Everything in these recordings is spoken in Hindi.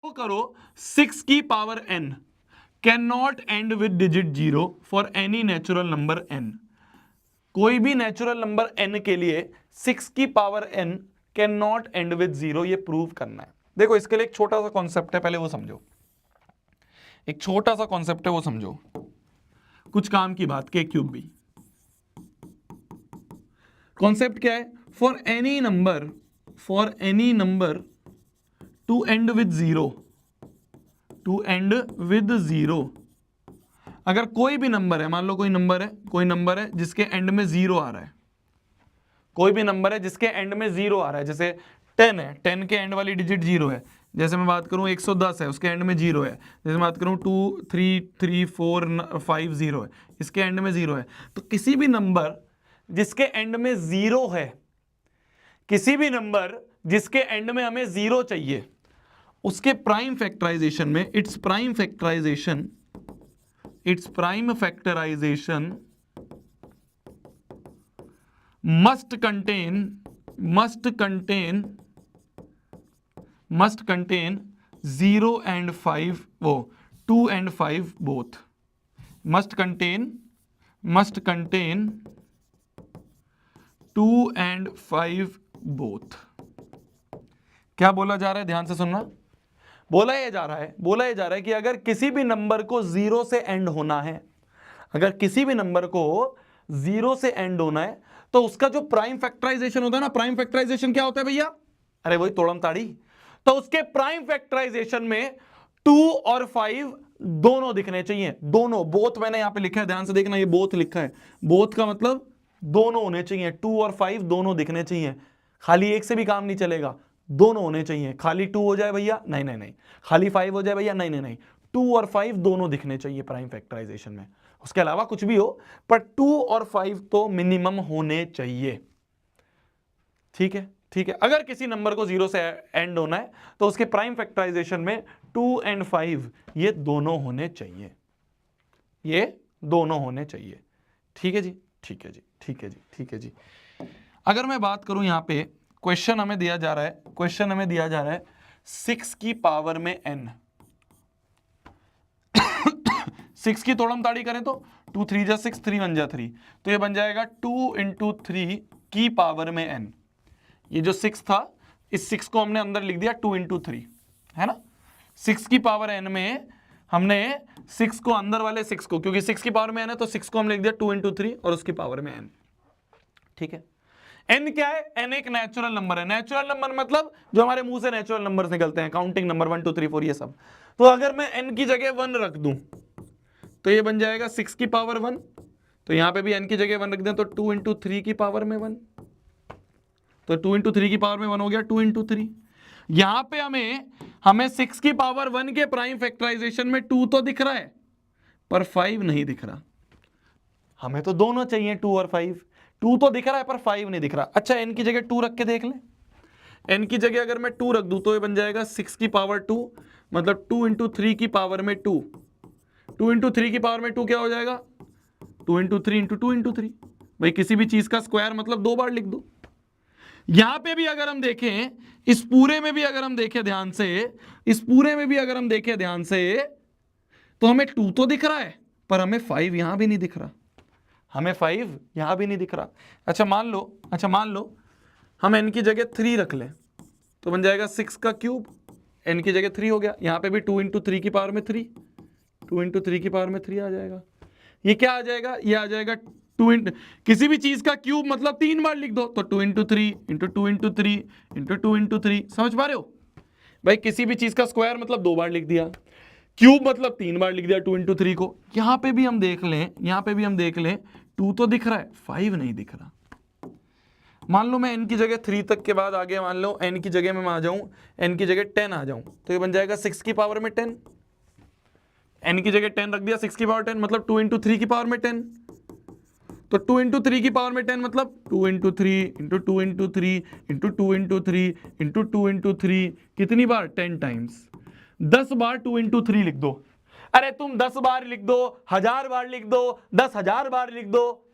तो करो 6 की power n can not and with digit 0 for any natural number n। कोई भी नेचुरल नंबर n के लिए 6 की power n can not and with 0, ये प्रूव करना है। देखो इसके लिए एक छोटा सा कॉन्सेप्ट है, पहले वो समझो। एक छोटा सा कॉन्सेप्ट है, वो समझो। कुछ काम की बात, k क्यूब भी। कॉन्सेप्ट क्या है? For any number to end with 0, to end with 0, अगर कोई भी नंबर है, मान लो कोई नंबर है जिसके एंड में 0 आ रहा है, कोई भी नंबर है जिसके एंड में 0 आ रहा है, जैसे 10 है, 10 के एंड वाली डिजिट 0 है। जैसे मैं बात करूं 110 है, उसके एंड में 0 है। जैसे मैं बात करूं 2 3 3 4 5 0 है, इसके एंड में 0 है। तो किसी भी नंबर जिसके एंड में 0 है, किसी भी नंबर जिसके एंड में हमें 0 चाहिए, उसके प्राइम फैक्टराइजेशन में its prime factorisation must contain 0 and 5, 2 and 5 both, must contain 2 and 5 both। क्या बोला जा रहा है? ध्यान से सुनना। बोला ये जा रहा है कि अगर किसी भी नंबर को 0 से एंड होना है, अगर किसी भी नंबर को 0 से एंड होना है, तो उसका जो प्राइम फैक्टराइजेशन होता है ना, प्राइम फैक्टराइजेशन क्या होता है भैया? अरे वही तोड़म ताड़ी। तो उसके प्राइम फैक्टराइजेशन में 2 और 5 दोनों दिखने चाहिए, दोनों। बोथ मैंने यहां पे लिखा है, ध्यान से देखना, ये बोथ लिखा है। बोथ का मतलब दोनों होने चाहिए, 2 और 5 दोनों दिखने चाहिए। खाली एक से भी काम नहीं चलेगा, दोनों होने चाहिए। खाली 2 हो जाए भैया, नहीं। खाली 5 हो जाए भैया, नहीं। 2 और 5 दोनों दिखने चाहिए प्राइम फैक्टराइजेशन में। उसके अलावा कुछ भी हो, पर 2 और 5 तो मिनिमम होने चाहिए। ठीक है। अगर किसी नंबर को 0 से एंड होना है, तो उसके प्राइम फैक्टराइजेशन में 2 एंड 5 ये दोनों होने चाहिए, ठीक है जी। अगर मैं बात करूं, यहां पे क्वेश्चन हमें दिया जा रहा है 6 की पावर में n। 6 की तोड़म ताड़ी करें तो 2 3 जा 6, 3 1 जा 3, तो ये बन जाएगा 2 इंटू 3 की पावर में n। ये जो 6 था, इस 6 को हमने अंदर लिख दिया 2 इंटू 3, है ना। 6 की पावर n में हमने 6 को, अंदर वाले 6 को, क्योंकि 6 की पावर में n है, तो 6 को हम लिख दिया 2 इंटू 3 और उसकी पावर में n। ठीक है। n क्या है? n एक नेचुरल नंबर है। नेचुरल नंबर मतलब जो हमारे मुंह से नेचुरल नंबर्स निकलते हैं, काउंटिंग नंबर 1 2 3 4 ये सब। तो अगर मैं n की जगह 1 रख दूं, तो ये बन जाएगा 6 की पावर 1। तो यहां पे भी n की जगह 1 रख दें, तो 2 इंटू 3 की पावर में 1, तो 2 इंटू 3 की पावर में 1 हो गया 2 इंटू 3। यहां पे हमें 6 की पावर 1 के प्राइम फैक्टराइजेशन में 2 तो दिख रहा है, पर 5 नहीं दिख रहा। हमें तो दोनों चाहिए, 2 और 5। 2 तो दिख रहा है, पर 5 नहीं दिख रहा। अच्छा, n की जगह 2 रख के देख लें। n की जगह अगर मैं 2 रख दूं, तो ये बन जाएगा 6 की पावर 2, मतलब 2 इंटू 3 की पावर में 2। 2 इंटू 3 की पावर में 2 क्या हो जाएगा? 2 इंटू 3 इंटू 2 इंटू 3। भाई किसी भी चीज का स्क्वायर मतलब 2 बार लिख दो। यहां पे भी अगर हम देखें, इस पूरे में भी अगर हम देखें ध्यान से, तो हमें 2 तो दिख रहा है, पर हमें 5 यहां भी नहीं दिख रहा। अच्छा मान लो हम n की जगह 3 रख लें, तो बन जाएगा 6 का क्यूब। n की जगह 3 हो गया, यहां पे भी 2 इंटू 3 की पावर में 3, 2 इंटू 3 की पावर में 3 आ जाएगा। ये क्या आ जाएगा? ये आ जाएगा 2 इंटू, किसी भी चीज का क्यूब मतलब 3 बार लिख दो, तो 2 into 3 into 2 into 3 into 2 into 3। समझ पा रहे हो भाई? किसी भी चीज का स्क्वायर मतलब 2 बार लिख दिया, क्यूब मतलब 3 बार लिख दिया 2 इंटू 3 को। यहां पे भी हम देख लें 2 तो दिख रहा है, 5 नहीं दिख रहा। मान लो मैं n की जगह 3 तक के बाद आगे, मान लो n की जगह में आ जाऊं, n की जगह 10 आ जाऊं, तो ये बन जाएगा 6 की पावर में 10। n की जगह 10 रख दिया, 6 की पावर 10 मतलब 2 इंटू 3 की पावर में 10। तो 2 इंटू 3 की पावर में 10 मतलब 2 into 3 into 2 into 3 into 2 into 3 into 2 into 3, कितनी बार? 10 टाइम्स। 10 बार 2 इंटू 3 लिख दो। अरे तुम 10 बार लिख दो, 1000 बार लिख दो, 10,000 बार लिख दो,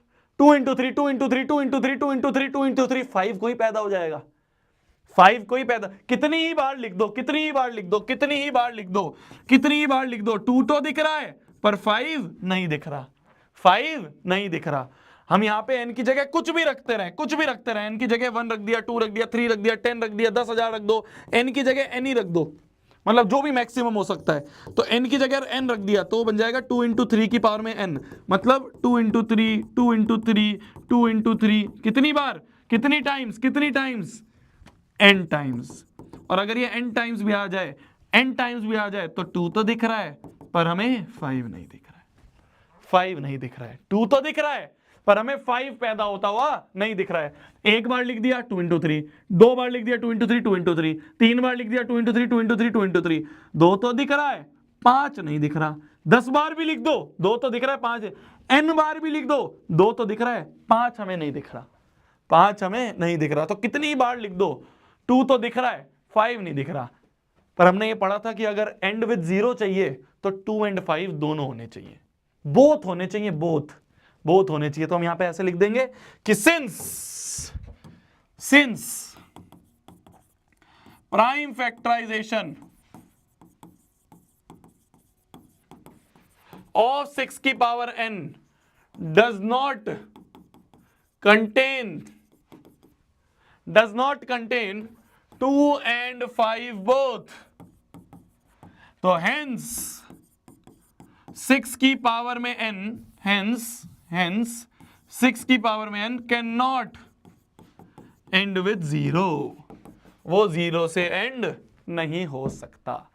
2 into 3 2 into 3 2 into 3 2 into 3 2 into 3, 5 को ही पैदा हो जाएगा। 5 को ही पैदा, कितनी ही बार लिख दो, कितनी ही बार लिख दो, कितनी ही बार लिख दो, कितनी ही बार लिख दो, 2 तो दिख रहा है पर 5 नहीं दिख रहा, 5 नहीं दिख रहा। हम यहाँ पे n की जगह कुछ भी रखते रहे, कुछ भी रखते रहे, n की जगह 1 रख दिया, 2 रख दिया, 3 रख दिया, 10 रख दिया, 10,000 रख दो, n की जगह n ही रख दो, मतलब जो भी मैक्सिमम हो सकता है। तो n की जगह n रख दिया तो बन जाएगा 2 इंटू 3 की पावर में n, मतलब 2 इंटू 3, 2 इंटू 3, 2 इंटू 3, कितनी बार, कितनी टाइम्स, कितनी टाइम्स, n टाइम्स। और अगर ये n टाइम्स भी आ जाए, n टाइम्स भी आ जाए तो 2 तो दिख रहा है पर हमें 5 नहीं दिख रहा है, 5 नहीं दिख रहा है, 2 तो दिख रहा है पर हमें 5 पैदा होता हुआ नहीं दिख रहा है। एक बार लिख दिया 2 इंटू 3, 2 बार लिख दिया 2 इंटू 3, 2 इंटू 3, 3 बार लिख दिया 2 इंटू 3, 2 इंटू 3, 2 इंटू 3, 2 तो दिख रहा है, 5 नहीं दिख रहा। 10 बार भी लिख दो 2 तो दिख रहा है, 5 n बार भी लिख दो 2 तो दिख रहा है, 5 हमें नहीं दिख रहा, 5 हमें नहीं दिख रहा। तो कितनी बार लिख दो 2 तो दिख रहा है, 5 नहीं दिख रहा। पर हमने ये पढ़ा था कि अगर एंड विद 0 चाहिए तो 2 एंड 5 दोनों होने चाहिए, बोथ होने चाहिए, बोथ होने चाहिए। तो हम यहां पे ऐसे लिख देंगे कि सिंस प्राइम फैक्टराइजेशन ऑफ 6 की power n does not contain 2 and 5 both, तो हेंस 6 की पावर में n, हेंस 6 की पावर में n can not and with 0, वो 0 से एंड नहीं हो सकता।